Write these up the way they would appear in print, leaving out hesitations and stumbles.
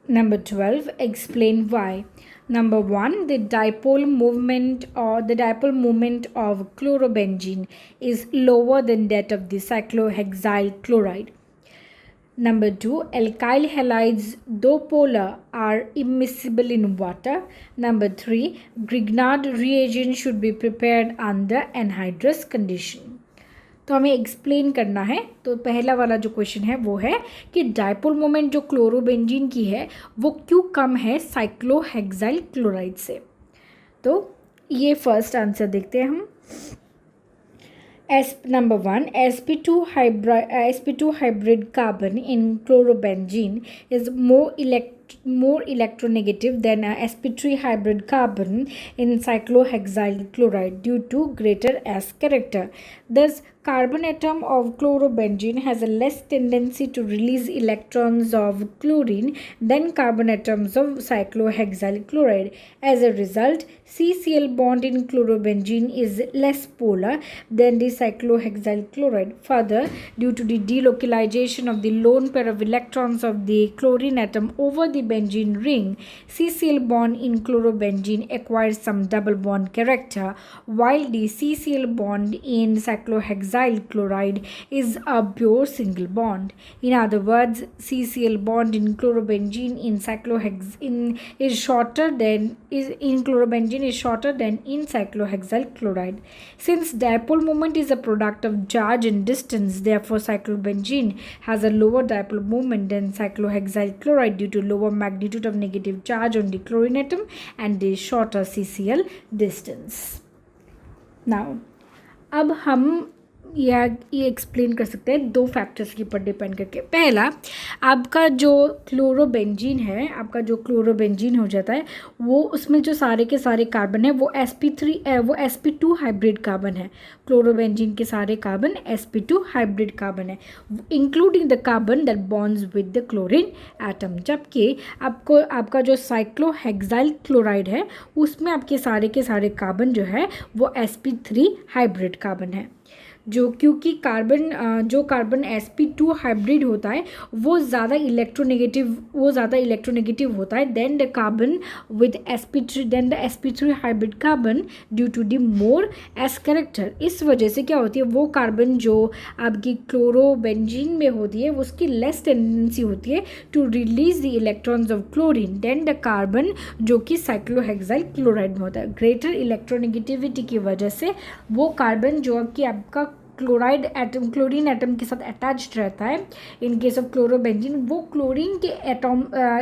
Number 12, explain why. Number 1, the dipole moment of chlorobenzene is lower than that of the cyclohexyl chloride. Number 2, alkyl halides, though polar, are immiscible in water. Number 3, Grignard reagent should be prepared under anhydrous condition. तो हमें explain करना है। तो पहला वाला जो question है वो है कि डायपोल मोमेंट जो क्लोरोबेंजीन की है वो क्यों कम है साइक्लोहेक्साइल क्लोराइड से। तो ये फर्स्ट आंसर देखते हैं हम। Number 1, sp2 hybrid carbon in chlorobenzene is more electronegative than a sp3 hybrid carbon in cyclohexyl chloride due to greater S character. Thus, carbon atom of chlorobenzene has a less tendency to release electrons of chlorine than carbon atoms of cyclohexyl chloride. As a result, CCl bond in chlorobenzene is less polar than the cyclohexyl chloride. Further, due to the delocalization of the lone pair of electrons of the chlorine atom over the benzene ring, CCl bond in chlorobenzene acquires some double bond character, while the CCl bond in cyclohexyl chloride is a pure single bond. In other words, CCl bond in chlorobenzene is shorter than in cyclohexyl chloride. Since dipole moment is a product of charge and distance, therefore cyclobenzene has a lower dipole moment than cyclohexyl chloride due to lower magnitude of negative charge on the chlorine atom and the shorter CCl distance. Now, अब हम ये explain कर सकते हैं दो factors के ऊपर depend करके। पहला, आपका जो क्लोरोबेंजीन हो जाता है वो उसमें जो सारे के सारे कार्बन है वो sp2 हाइब्रिड कार्बन है। क्लोरोबेंजीन के सारे कार्बन sp2 हाइब्रिड कार्बन है, including the carbon that bonds with the chlorine atom. जबकि आपका जो साइक्लोहेक्साइल क्लोराइड है उसमें आपके सारे के सारे कार्बन जो है वो sp3 हाइब्रिड कार्बन है। क्योंकि जो कार्बन sp2 हाइब्रिड होता है वो ज़्यादा इलेक्ट्रोनेगेटिव होता है then the sp3 hybrid carbon due to the more S character. इस वजह से क्या होती है, वो कार्बन जो आपकी क्लोरोबेंजीन में होती है उसकी लेस टेंडेंसी होती है to release the electrons of chlorine then the carbon जो कि साइक्लोहेक्साइल क्लोराइड में होता है। ग्रेटर इलेक्ट्रोनेगेटिविटी की वजह से वो कार्बन जो आपका क्लोरीन एटम के साथ अटैच्ड रहता है इन केस ऑफ क्लोरोबेंजीन, वो क्लोरीन के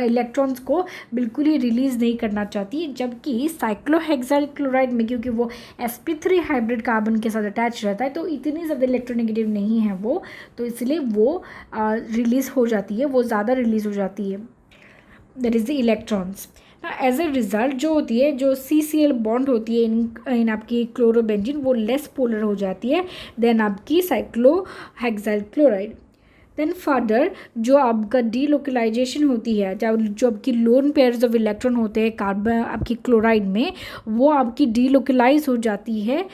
इलेक्ट्रॉन्स को बिल्कुल ही रिलीज़ नहीं करना चाहती, जबकि साइक्लोहेक्साइल क्लोराइड में क्योंकि वो sp3 हाइब्रिड कार्बन के साथ अटैच रहता है तो इतनी ज़्यादा इलेक्ट्रोनेगेटिव नहीं है वो, तो इसलिए वो रिलीज़ हो जाती है, वो ज़्यादा रिलीज़ हो जाती है, that is the electrons. As a result जो होती है, जो CCl बॉन्ड होती है इन आपकी क्लोरोबेंजीन वो लेस पोलर हो जाती है देन आपकी साइक्लोहेक्साइल क्लोराइड। देन फर्दर जो आपका डीलोकलाइजेशन होती है, जो आपकी लोन पेयर्स ऑफ इलेक्ट्रॉन होते हैं कार्बन आपकी क्लोराइड में, वो आपकी डीलोकलाइज हो जाती है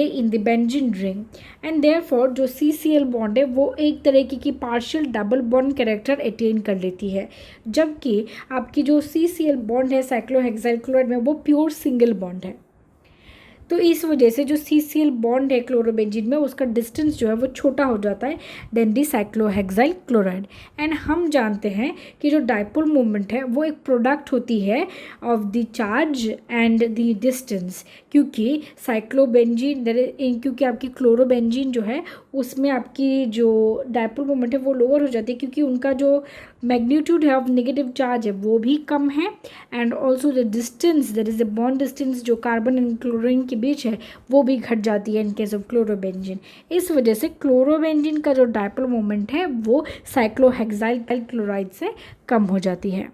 in the benzene ring and therefore जो CCl बॉन्ड है वो एक तरीके की partial double bond character attain कर लेती है, जबकि आपकी जो CCl बॉन्ड है साइक्लोहेक्साइल क्लोराइड में वो प्योर सिंगल बॉन्ड है। तो इस वजह से जो CCl बॉन्ड है क्लोरोबेंजीन में उसका डिस्टेंस जो है वो छोटा हो जाता है then the cyclohexyl chloride. And हम जानते हैं कि जो डायपोल मोमेंट है वो एक प्रोडक्ट होती है of the charge and the distance, क्योंकि क्योंकि आपकी क्लोरोबेंजीन जो है उसमें आपकी जो डायपोल मोमेंट है वो लोअर हो जाती है क्योंकि उनका जो मैग्नीट्यूड है ऑफ नेगेटिव चार्ज है वो भी कम है and also the distance that is the bond distance जो कार्बन एंड क्लोरीन के बीच है वो भी घट जाती है इन केस ऑफ क्लोरोबेंजीन। इस वजह से क्लोरोबेंजीन का जो डायपोल मोमेंट है वो साइक्लोहेक्साइल क्लोराइड से कम हो जाती है।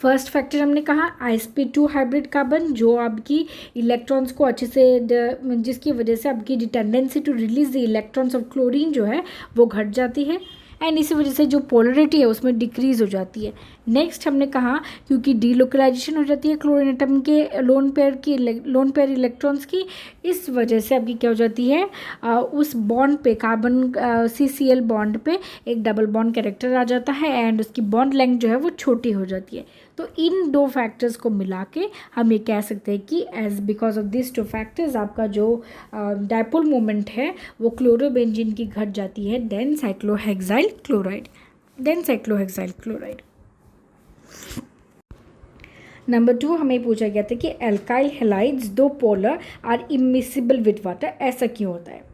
फर्स्ट फैक्टर हमने कहा sp2 हाइब्रिड कार्बन जो आपकी इलेक्ट्रॉन्स को अच्छे से जिसकी वजह से आपकी tendency to release the electrons of chlorine जो है वो घट जाती है। एंड इसी वजह से जो पोलरिटी है उसमें डिक्रीज़ हो जाती है। नेक्स्ट हमने कहा क्योंकि डीलोकलाइजेशन हो जाती है क्लोरीन एटम के लोन पेयर इलेक्ट्रॉन्स की, इस वजह से आपकी क्या हो जाती है उस बॉन्ड पे कार्बन CCl बॉन्ड पे एक डबल बॉन्ड कैरेक्टर आ जाता है एंड उसकी बॉन्ड लेंथ जो है वो छोटी हो जाती है। तो इन दो फैक्टर्स को मिला के हम ये कह सकते हैं कि as because of this two factors आपका जो डायपोल मोमेंट है वो क्लोरोबेंजीन की घट जाती है देन साइक्लोहेक्साइल क्लोराइड। नंबर 2 हमें पूछा गया था कि alkyl halides though polar are immiscible with water, ऐसा क्यों होता है?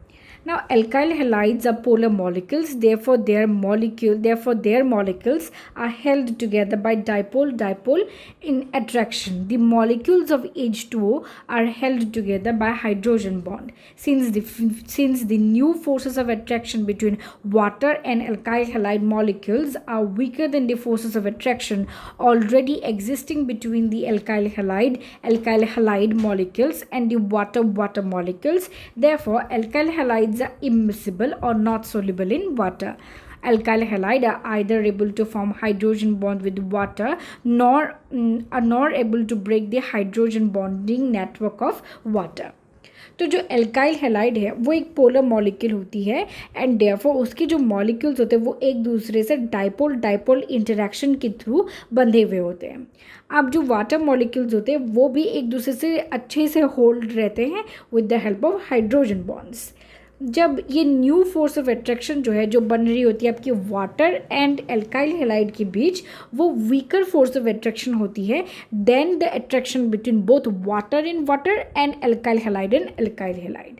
Now, alkyl halides are polar molecules. Therefore, their molecules are held together by dipole-dipole in attraction. The molecules of H2O are held together by hydrogen bond. Since the new forces of attraction between water and alkyl halide molecules are weaker than the forces of attraction already existing between the alkyl halide molecules and the water molecules, therefore, alkyl halides are immiscible or not soluble in water. Alkyl halide are either able to form hydrogen bond with water nor able to break the hydrogen bonding network of water. तो जो alkyl halide है वो एक polar molecule होती है and therefore उसके जो molecules होते हैं वो एक दूसरे से डाइपोल इंटरेक्शन के थ्रू बंधे हुए होते हैं। अब जो वाटर मॉलिक्यूल्स होते हैं वो भी एक दूसरे से अच्छे से होल्ड रहते हैं with the help of hydrogen bonds. जब ये न्यू फोर्स ऑफ अट्रैक्शन जो है जो बन रही होती है आपकी वाटर एंड एल्काइल हैलाइड के बीच, वो वीकर फोर्स ऑफ अट्रैक्शन होती है then the attraction between both water in water and alkyl halide in alkyl halide.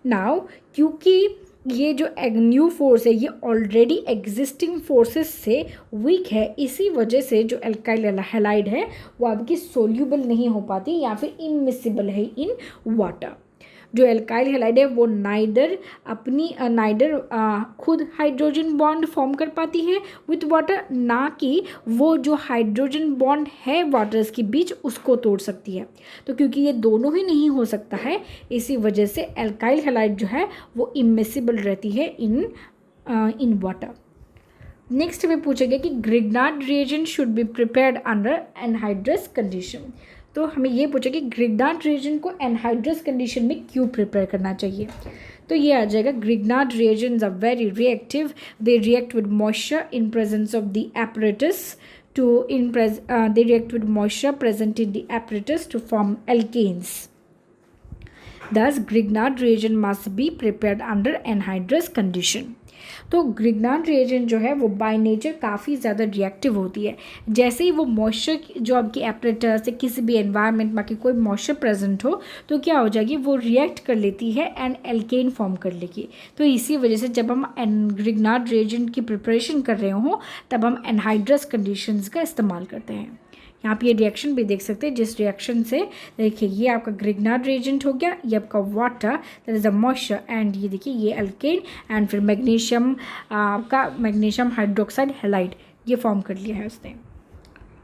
Now क्योंकि ये जो न्यू फोर्स है ये ऑलरेडी एग्जिस्टिंग फोर्सेस से वीक है, इसी वजह से जो एल्काइल हैलाइड है वो आपकी सोल्यूबल नहीं हो पाती या फिर इमिसिबल है इन वाटर। जो एल्काइल हैलाइड है वो नाइडर खुद हाइड्रोजन बॉन्ड फॉर्म कर पाती है विथ वाटर, ना कि वो जो हाइड्रोजन बॉन्ड है वाटर्स के बीच उसको तोड़ सकती है। तो क्योंकि ये दोनों ही नहीं हो सकता है, इसी वजह से एल्काइल हैलाइड जो है वो इमिसिबल रहती है इन वाटर। नेक्स्ट हमें पूछा गया कि Grignard reagent should be prepared under anhydrous condition. तो हमें ये पूछा कि ग्रिग्नार्ड रिएजेंट को एनहाइड्रस कंडीशन में क्यों प्रिपेयर करना चाहिए। तो ये आ जाएगा Grignard reagents are very reactive, they react with moisture in presence of the apparatus they react with moisture present in the apparatus to form alkanes. Thus, Grignard reagent must be prepared under anhydrous condition. तो Grignard reagent जो है वो by nature काफ़ी ज़्यादा reactive होती है। जैसे ही वो मॉइस्चर जो आपकी एपरेटस या किसी भी एनवायरनमेंट में कोई मॉइस्चर प्रेजेंट हो तो क्या हो जाएगी, वो रिएक्ट कर लेती है एंड एल्केन फॉर्म कर लेगी। तो इसी वजह से जब हम ग्रिग्नार्ड रिएजेंट की प्रिपरेशन कर रहे हो तब हम एनहाइड्रस कंडीशंस का इस्तेमाल करते हैं। यहाँ पे ये रिएक्शन भी देख सकते हैं, जिस रिएक्शन से देखिए ये आपका ग्रिग्नार्ड रिएजेंट हो गया, ये आपका water that is a moisture and ये देखिए ये अल्केन एंड फिर मैग्नीशियम हाइड्रोक्साइड हैलाइड ये फॉर्म कर लिया है उसने।